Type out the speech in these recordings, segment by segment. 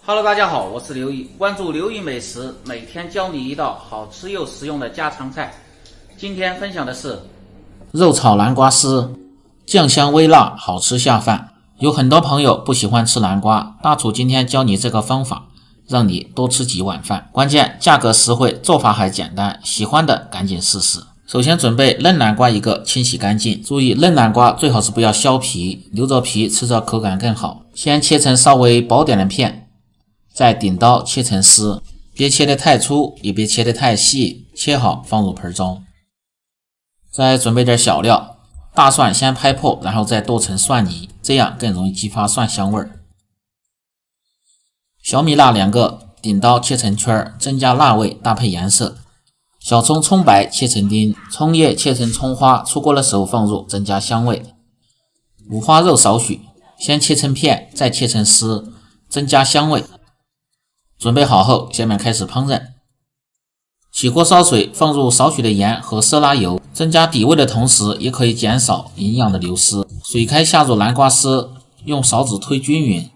Hello， 大家好，我是刘毅，关注刘毅美食，每天教你一道好吃又实用的家常菜。今天分享的是肉炒南瓜丝，酱香微辣，好吃下饭。有很多朋友不喜欢吃南瓜，大厨今天教你这个方法，让你多吃几碗饭。关键价格实惠，做法还简单，喜欢的赶紧试试。首先准备嫩南瓜一个，清洗干净。注意嫩南瓜最好是不要削皮，留着皮吃着口感更好。先切成稍微薄点的片，再顶刀切成丝，别切得太粗，也别切得太细，切好放入盆中。再准备点小料，大蒜先拍破，然后再剁成蒜泥，这样更容易激发蒜香味。小米辣2个，顶刀切成圈，增加辣味，搭配颜色。小葱葱白切成丁，葱叶切成葱花，出锅的时候放入，增加香味。五花肉少许，先切成片，再切成丝，增加香味。准备好后，下面开始烹饪。起锅烧水，放入少许的盐和色拉油，增加底味的同时，也可以减少营养的流失。水开下入南瓜丝，用勺子推均匀。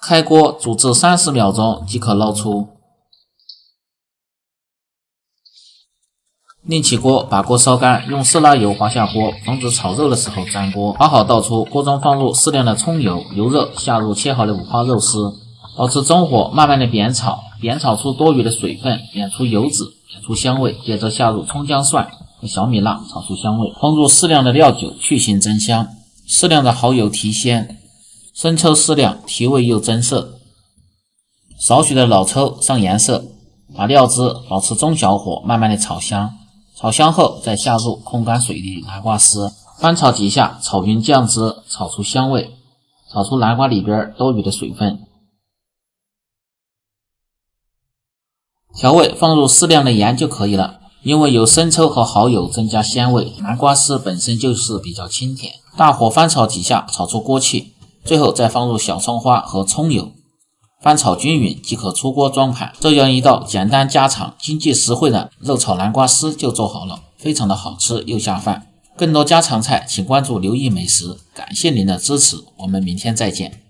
开锅煮至30秒钟即可捞出。另起锅，把锅烧干，用色拉油滑下锅，防止炒肉的时候粘锅。把好倒出，锅中放入适量的葱油，油热下入切好的五花肉丝，保持中火，慢慢的煸炒，煸炒出多余的水分，煸出油脂，煸出香味。接着下入葱姜蒜和小米辣，炒出香味。放入适量的料酒，去腥增香；适量的蚝油提鲜，生抽适量，提味又增色。少许的老抽上颜色，把料汁保持中小火，慢慢的炒香。炒香后，再下入控干水的南瓜丝，翻炒几下，炒匀酱汁，炒出香味，炒出南瓜里边多余的水分。调味放入适量的盐就可以了，因为有生抽和蚝油增加鲜味，南瓜丝本身就是比较清甜。大火翻炒几下，炒出锅气，最后再放入小葱花和葱油，翻炒均匀即可出锅装盘。这样一道简单家常、经济实惠的肉炒南瓜丝就做好了，非常的好吃又下饭。更多家常菜请关注刘毅美食，感谢您的支持，我们明天再见。